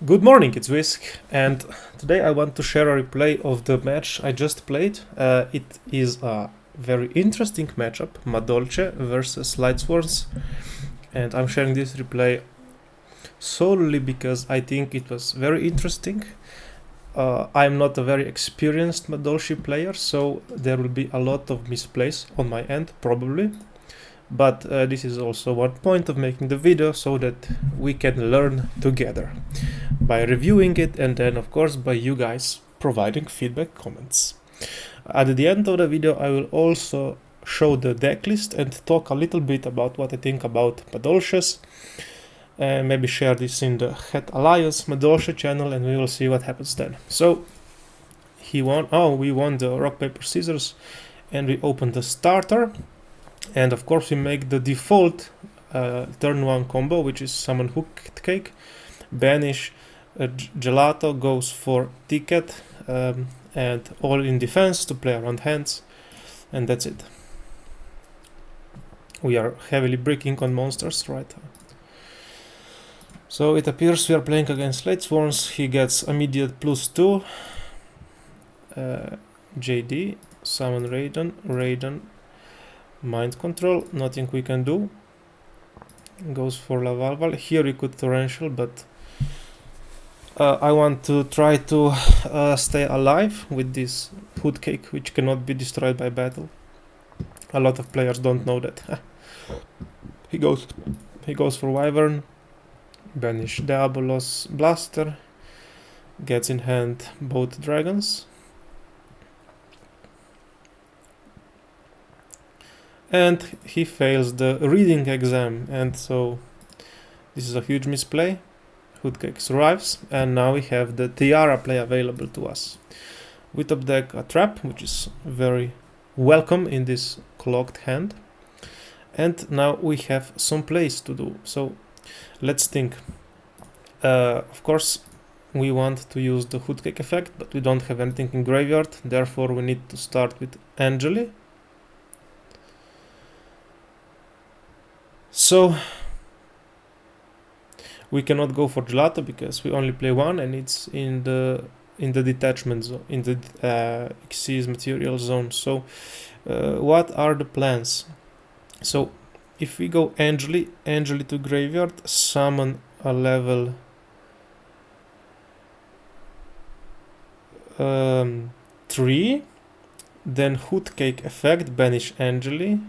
Good morning, it's Whisk, and today I want to share a replay of the match I just played. It is a very interesting matchup, Madolche versus Lightsworn, and I'm sharing this replay solely because I think it was very interesting. I'm not a very experienced Madolche player, so there will be a lot of misplays on my end, probably. But this is also one point of making the video, so that we can learn together by reviewing it, and then of course by you guys providing feedback comments. At the end of the video I will also show the deck list and talk a little bit about what I think about Madolches, and maybe share this in the Het Alliance Madolche channel, and we will see what happens then. So we won the rock paper scissors, and we opened the starter, and of course we make the default turn 1 combo, which is summon Hooked Cake, banish Gelato, goes for Ticket, and all in defense to play around hands, and that's it. We are heavily bricking on monsters, right? So it appears we are playing against Lightsworn. He gets immediate +2, JD, summon Raiden, mind control, nothing we can do. Goes for Lavalval. Here we could torrential, but I want to try to stay alive with this hood cake, which cannot be destroyed by battle. A lot of players don't know that. He goes for Wyvern, banish Diabolos Blaster, gets in hand both dragons, and he fails the reading exam, and so this is a huge misplay. Hoodcake survives, and now we have the Tiara play available to us. We top deck a trap, which is very welcome in this clogged hand, and now we have some plays to do. So let's think. Of course we want to use the Hoodcake effect, but we don't have anything in graveyard, therefore we need to start with Angeli. So we cannot go for Gelato because we only play one, and it's in the detachment zone, in the Xyz material zone. So what are the plans? So if we go Angeli to graveyard, summon a level 3, then Hoodcake effect, banish Angeli,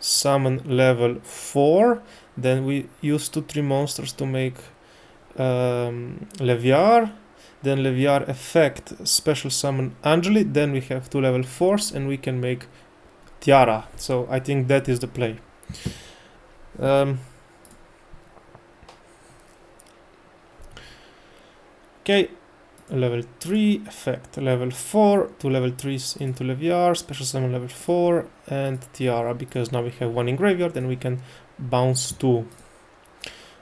summon level 4, then we use 2-3 monsters to make Leviar, then Leviar effect, special summon Angeli, then we have 2 level 4s, and we can make Tiara. So I think that is the play. Okay, level 3 effect, level 4, 2 level 3s into Leviar, special summon level 4, and Tiara, because now we have 1 in graveyard and we can bounce 2.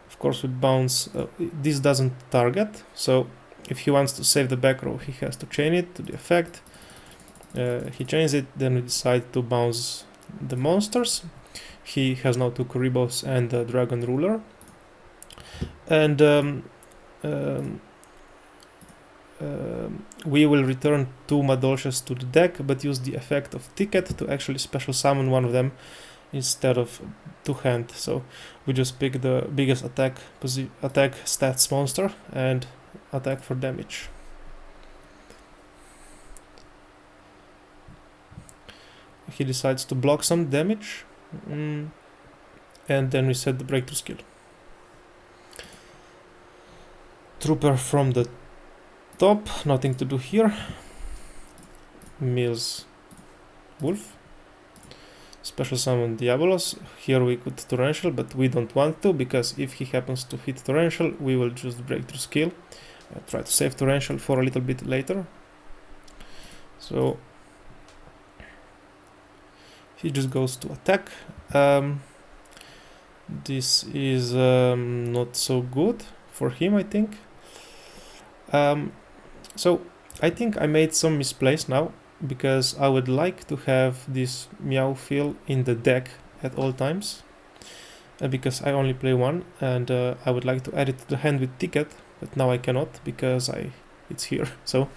Of course we bounce, this doesn't target, so if he wants to save the back row he has to chain it to the effect. He chains it, then we decide to bounce the monsters. He has now 2 Kuribos and a Dragon Ruler, and we will return 2 Madolches to the deck, but use the effect of Ticket to actually special summon one of them instead of to hand. So we just pick the biggest attack stats monster and attack for damage. He decides to block some damage, and then we set the breakthrough skill. Trooper from the top, nothing to do here. Mills Wolf, special summon Diabolos. Here we could torrential, but we don't want to, because if he happens to hit torrential we will just breakthrough skill, try to save torrential for a little bit later. So he just goes to attack. This is not so good for him, I think. So I think I made some misplays now, because I would like to have this Meowfil in the deck at all times. because I only play one, and I would like to add it to the hand with ticket, but now I cannot because it's here. So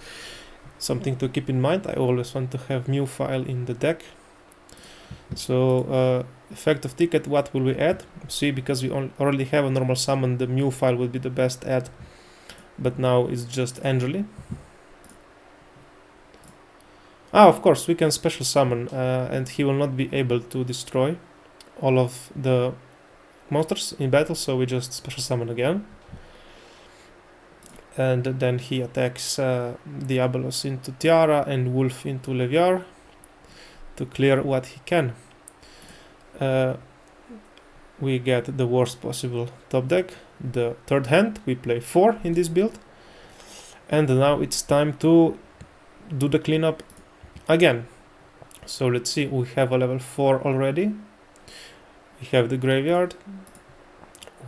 something to keep in mind, I always want to have Mew file in the deck. So effect of ticket, what will we add? See, because we already have a normal summon, the Mew file would be the best add, but now it's just Angeli. Of course, we can special summon, and he will not be able to destroy all of the monsters in battle, so we just special summon again. And then he attacks Diabolos into Tiara and Wolf into Leviar to clear what he can. We get the worst possible top deck. The third hand, we play 4 in this build. And now it's time to do the cleanup again. So let's see, we have a level 4 already. We have the graveyard.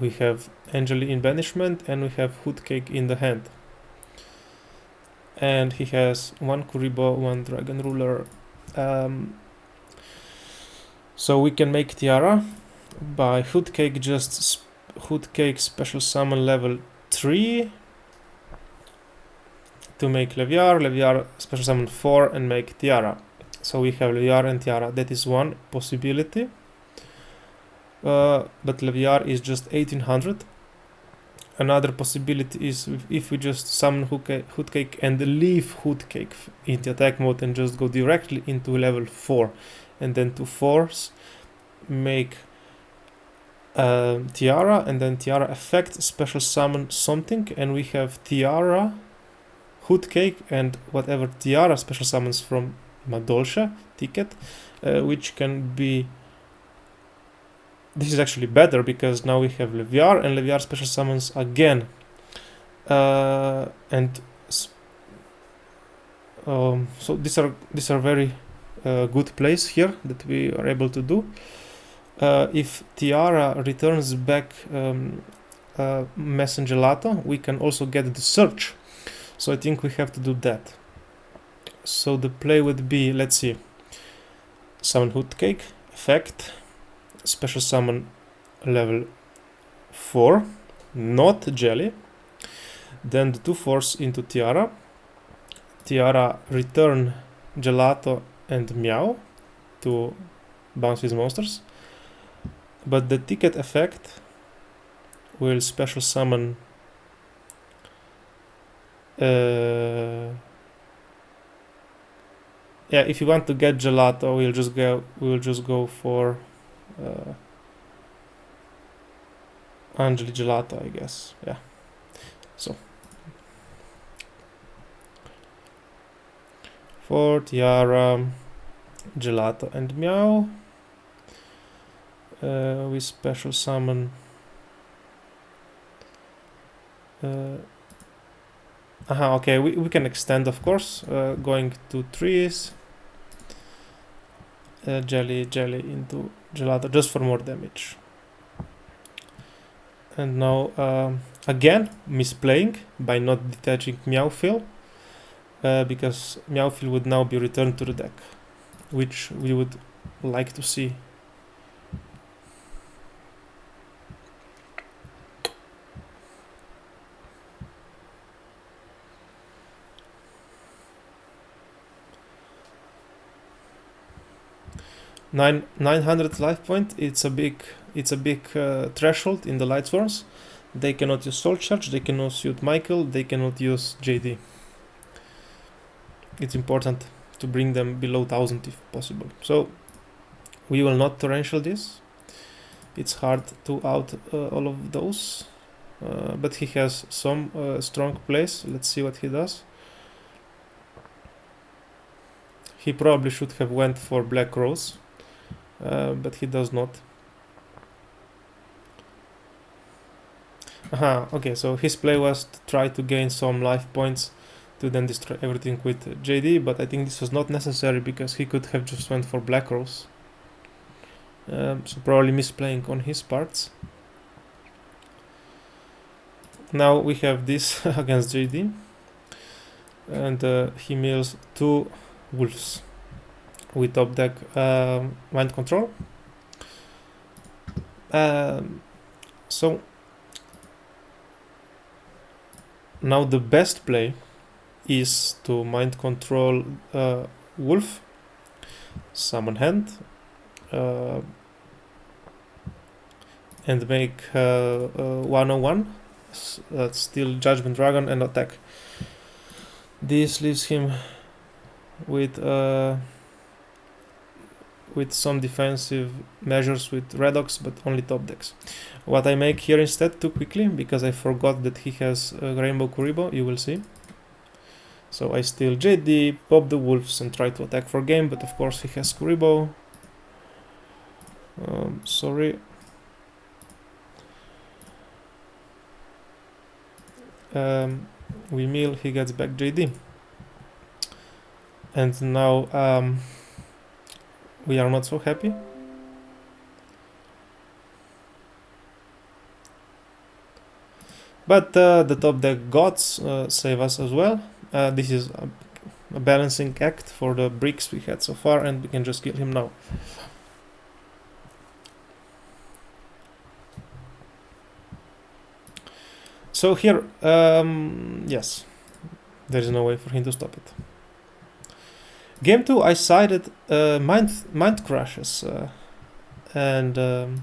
We have Angeli in banishment, and we have Hoodcake in the hand. And he has 1 Kuribo, 1 Dragon Ruler. So we can make Tiara by Hoodcake, just Hoodcake special summon level 3 to make Leviar, Leviar special summon 4 and make Tiara. So we have Leviar and Tiara, that is one possibility. But Leviar is just 1800. Another possibility is if we just summon Hoodcake and leave Hoodcake in the attack mode and just go directly into level 4 and then to force make Tiara, and then Tiara effect special summon something, and we have Tiara, Hoodcake, and whatever Tiara special summons from Madolche ticket, which can be... This is actually better because now we have Leviar, and Leviar special summons again. So these are very good plays here that we are able to do. If Tiara returns back Messengelato, we can also get the search. So I think we have to do that. So the play would be, let's see, summon Hoodcake, effect, special summon level 4, not Jelly, then the 2/4 into Tiara, Tiara return Gelato and Meow to bounce his monsters, but the ticket effect will special summon yeah, if you want to get Gelato, we'll just go for Angeli Gelato, I guess. Yeah. So for Tiara, Gelato, and Meow, we special summon okay, we can extend, of course, going to trees, jelly into Gelato just for more damage. And now again misplaying by not detaching Meowfil, because Meowfil would now be returned to the deck, which we would like to see. Nine 900 life point. It's a big threshold in the Lightsworns. They cannot use Soul Charge, they cannot shoot Michael, they cannot use JD. It's important to bring them below 1000 if possible. So we will not torrential this. It's hard to out all of those, but he has some strong plays. Let's see what he does. He probably should have went for Black Rose, but he does not. Okay, so his play was to try to gain some life points to then destroy everything with JD, but I think this was not necessary because he could have just went for Black Rose. So probably misplaying on his parts. Now we have this against JD, and he mills 2 wolves with top deck Mind Control. So now the best play is to mind control Wolf, summon hand, and make 101, steal Judgment Dragon and attack. This leaves him with some defensive measures with Redox, but only top decks. What I make here instead, too quickly, because I forgot that he has Rainbow Kuriboh, you will see. So I steal JD, pop the Wolves and try to attack for game, but of course he has Kuriboh. Sorry. We mill, he gets back JD. And now we are not so happy. But the top deck gods save us as well. This is a balancing act for the bricks we had so far, and we can just kill him now. So here, yes, there is no way for him to stop it. Game 2, I sided mind crashes and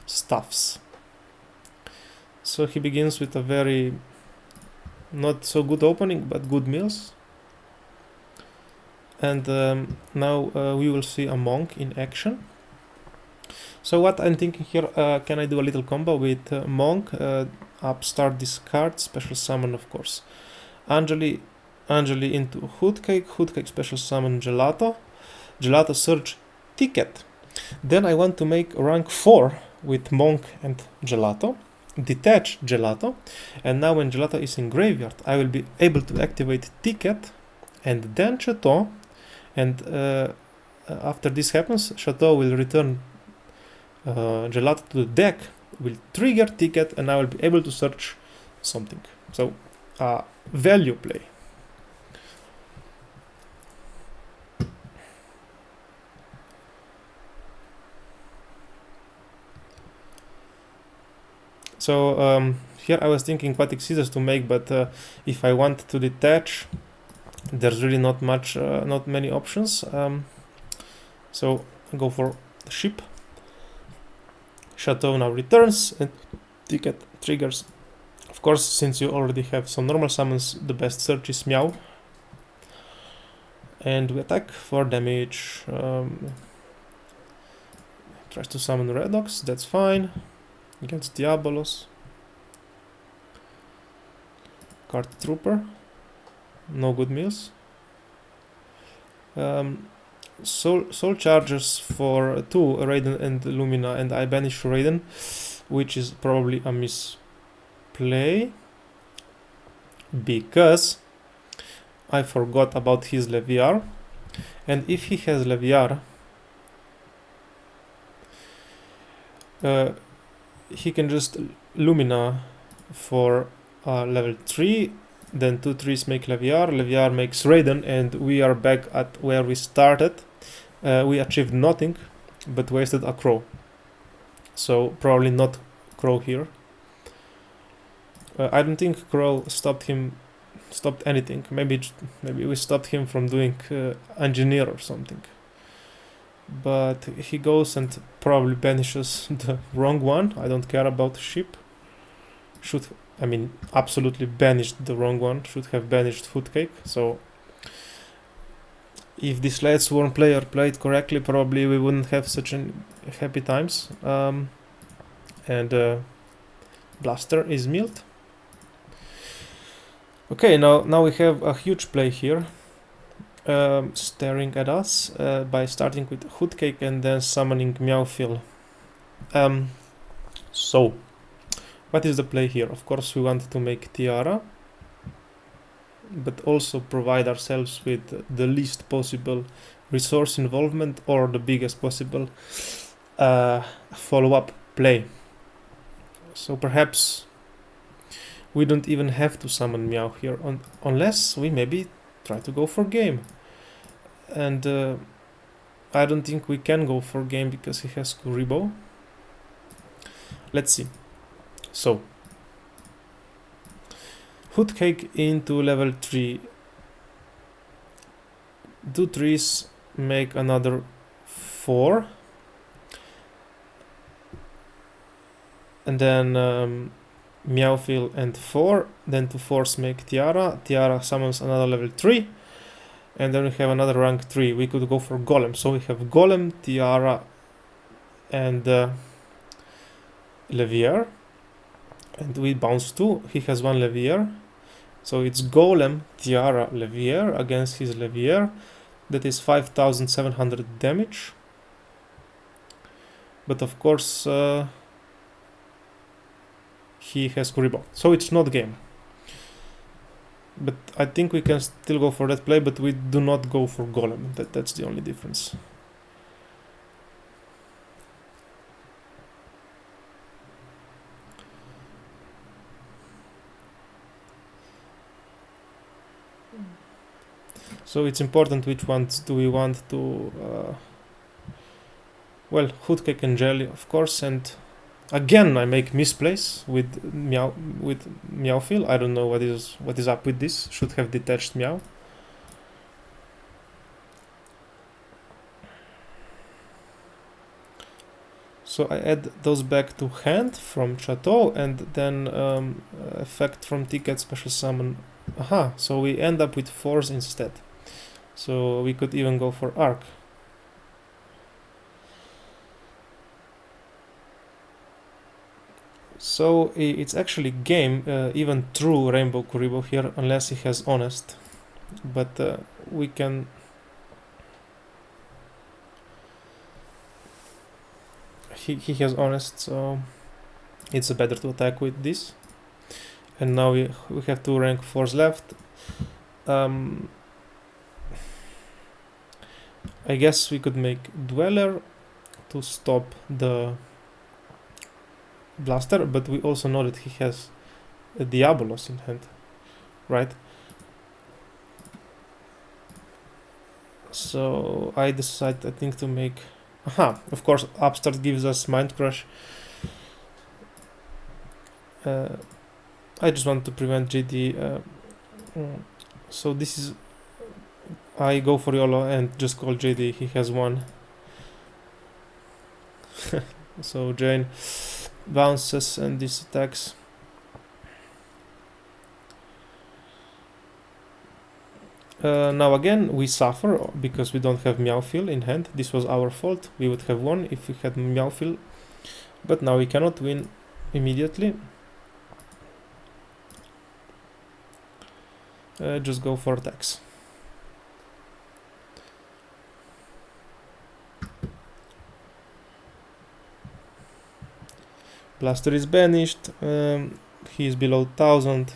stuffs. So he begins with a very not so good opening, but good mills. And now we will see a monk in action. So what I'm thinking here, can I do a little combo with monk, upstart discard, special summon of course. Angeli into Hoodcake, special summon Gelato, Gelato Surge Ticket. Then I want to make rank 4 with Monk and Gelato, detach Gelato, and now when Gelato is in graveyard, I will be able to activate Ticket and then Chateau, and after this happens, Chateau will return Gelato to the deck, will trigger Ticket, and I will be able to search something. So, value play. So here I was thinking Aquatic Scissors to make, but if I want to detach, there's really not many options. So I go for the ship. Chateau now returns and Ticket triggers. Of course, since you already have some normal summons, the best search is Meow. And we attack for damage. Tries to summon Redox, that's fine. Against Diabolos. Card Trooper. No good mills. Soul Chargers for 2 Raiden and Lumina, and I banish Raiden, which is probably a misplay because I forgot about his Leviar, and if he has Leviar, he can just Lumina for level 3, then 2 trees make Leviar, Leviar makes Raiden, and we are back at where we started. We achieved nothing, but wasted a Crow. So probably not Crow here. I don't think Crow stopped anything. Maybe we stopped him from doing Engineer or something. But he goes and probably banishes the wrong one. I don't care about the ship. Absolutely banished the wrong one. Should have banished Hoodcake. So if this Lightsworn player played correctly, probably we wouldn't have such happy times. And Blaster is milled. Okay, now we have a huge play here. Staring at us by starting with Hoodcake and then summoning Meowfil. So, what is the play here? Of course, we want to make Tiara, but also provide ourselves with the least possible resource involvement or the biggest possible follow-up play. So perhaps we don't even have to summon Meow here, unless we maybe try to go for game. And I don't think we can go for game because he has Kuriboh. let's see. So Hoodcake into level 3. Do 3s make another 4. And then Meowfil and 4. Then 2 4s make Tiara. Tiara summons another level 3. And then we have another rank 3. We could go for Golem. So we have Golem, Tiara, and Levier. And we bounce 2. He has 1 Levier. So it's Golem, Tiara, Levier against his Levier. That is 5700 damage. But of course he has Kuriboh. So it's not game. But I think we can still go for that play, but we do not go for Golem. That's the only difference. So it's important which ones do we want to... well, Hoodcake and Jelly, of course, and again I make misplays with Meowfil. I don't know what is up with this. Should have detached Meow. So I add those back to hand from Chateau, and then effect from ticket, special summon. Aha, so we end up with 4s instead. So we could even go for Arc. So it's actually game, even through Rainbow Kuriboh here, unless he has Honest. But we can... He has Honest, so it's better to attack with this. And now we have 2 rank 4s left. I guess we could make Dweller to stop the Blaster, but we also know that he has a Diabolos in hand, right? So I decide, I think, to make... Aha, of course, Upstart gives us Mind Crush. I just want to prevent JD. So this is... I go for YOLO and just call JD, he has 1. So Jane bounces and this attacks. Now again we suffer because we don't have Meowfil in hand. This was our fault. We would have won if we had Meowfil, but now we cannot win immediately. Just go for attacks. Blaster is banished. He is below 1000.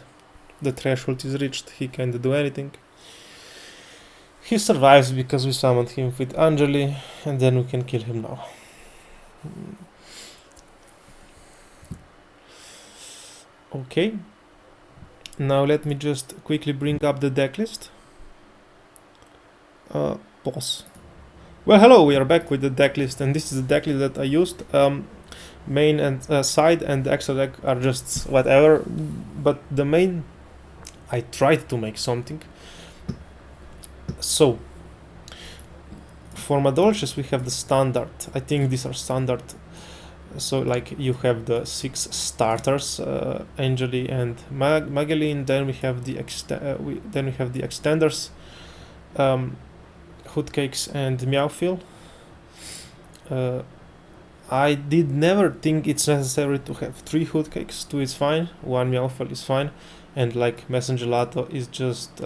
The threshold is reached. He can't do anything. He survives because we summoned him with Angeli, and then we can kill him now. Okay. Now let me just quickly bring up the deck list. Pause. Well, hello, we are back with the deck list, and this is the deck list that I used. Main and side and the extra deck are just whatever, but the main, I tried to make something. So, for Madolches we have the standard. I think these are standard. So, like, you have the 6 starters, Angeli and Mageline. Then we have the extenders, Hoodcakes and Meowfil. I did never think it's necessary to have 3 Hoodcakes. 2 is fine, 1 Meowfil is fine, and like Messenger Gelato is just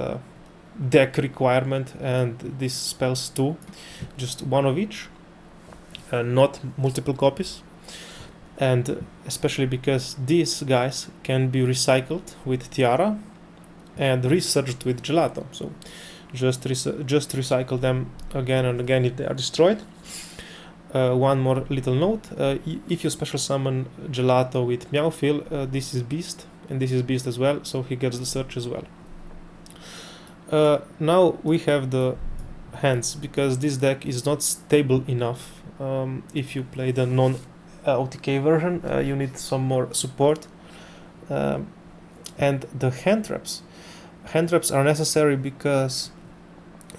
deck requirement, and this spells 2, just 1 of each, not multiple copies. And especially because these guys can be recycled with Tiara and researched with Gelato, so just recycle them again and again if they are destroyed. One more little note, if you special summon Gelato with Meowfil, this is Beast, and this is Beast as well, so he gets the search as well. Now we have the hands, because this deck is not stable enough if you play the OTK version, you need some more support. And the hand traps. Hand traps are necessary because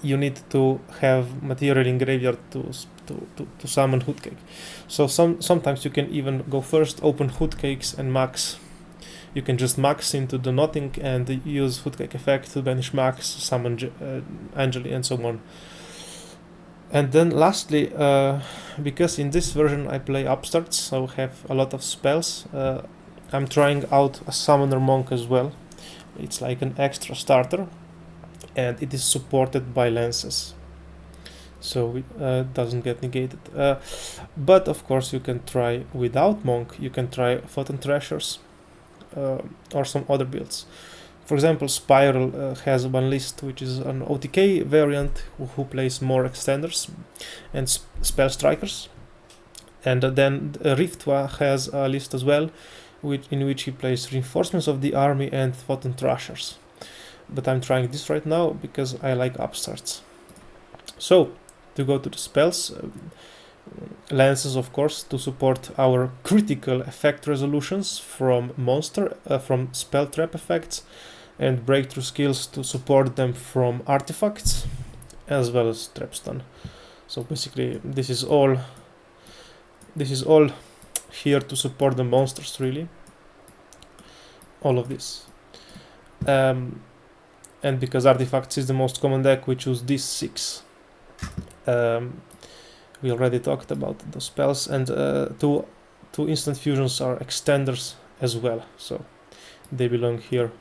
you need to have material in graveyard to summon Hoodcake. So sometimes you can even go first, open Hoodcakes and max. You can just max into the nothing and use Hoodcake effect to banish max, summon Angeli and so on. And then lastly, because in this version I play upstarts, so have a lot of spells, I'm trying out a Summoner Monk as well. It's like an extra starter, and it is supported by lances, so it doesn't get negated. But of course you can try without Monk, you can try Photon Thrashers or some other builds. For example, Spiral has one list which is an OTK variant who plays more extenders and spell strikers, and then Riftwa has a list as well in which he plays reinforcements of the army and Photon Thrashers. But I'm trying this right now because I like upstarts. So, to go to the spells, lances of course to support our critical effect resolutions from from spell trap effects, and breakthrough skills to support them from artifacts, as well as trap stun. So basically this is all here to support the monsters, really, all of this. And because artifacts is the most common deck, we choose these 6. We already talked about the spells, and two instant fusions are extenders as well, so they belong here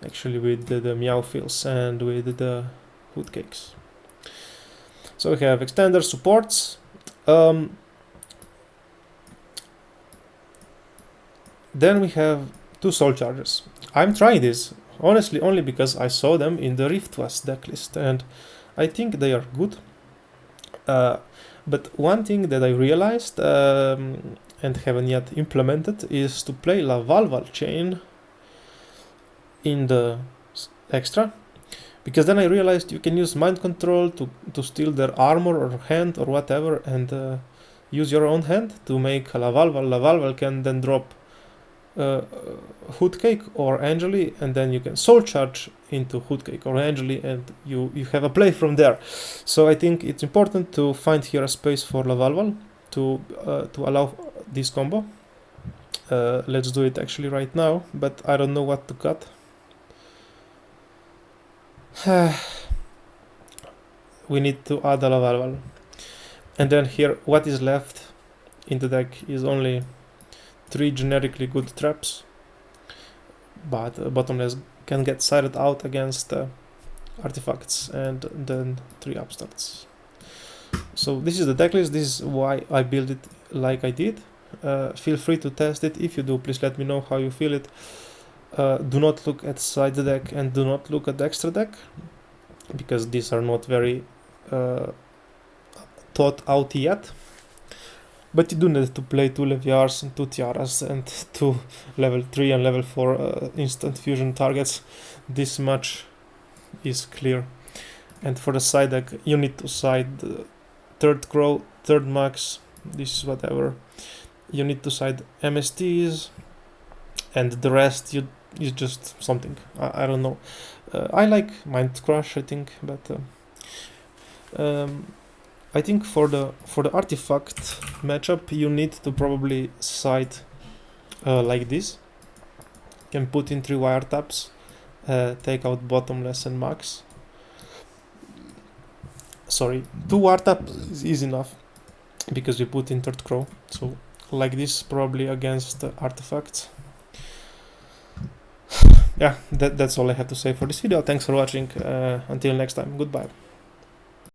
actually with the Meowfills and with the Hoodcakes. So we have extender supports. Then we have 2 Soul Chargers. I'm trying this honestly only because I saw them in the Riftwas decklist, and I think they are good. But one thing that I realized and haven't yet implemented is to play Lavalval Chain in the extra, because then I realized you can use mind control to steal their armor or hand or whatever, and use your own hand to make a Lavalval. Lavalval can then drop Hoodcake or Angeli, and then you can soul charge into Hoodcake or Angeli, and you have a play from there. So I think it's important to find here a space for Lavalval to allow this combo. Let's do it actually right now, but I don't know what to cut. We need to add a Lavalval, and then here what is left in the deck is only 3 generically good traps, but bottomless can get sided out against artifacts, and then 3 upstarts. So this is the decklist. This is why I built it like I did. Feel free to test it. If you do, please let me know how you feel it. Do not look at side deck and do not look at the extra deck, because these are not very thought out yet. But you do need to play 2 Leviars and 2 Tiaras and 2 level 3 and level 4 instant fusion targets. This much is clear. And for the side deck, you need to side 3rd Crow, 3rd Max, this is whatever. You need to side MSTs, and the rest is just something. I don't know. I like Mind Crush, I think, but I think for the artifact matchup you need to probably side like this. You can put in 3 wiretaps, take out bottomless and max. Sorry, 2 wiretaps is enough because we put in 3rd Crow. So like this, probably against artifacts. Yeah, that's all I have to say for this video. Thanks for watching. Until next time, goodbye.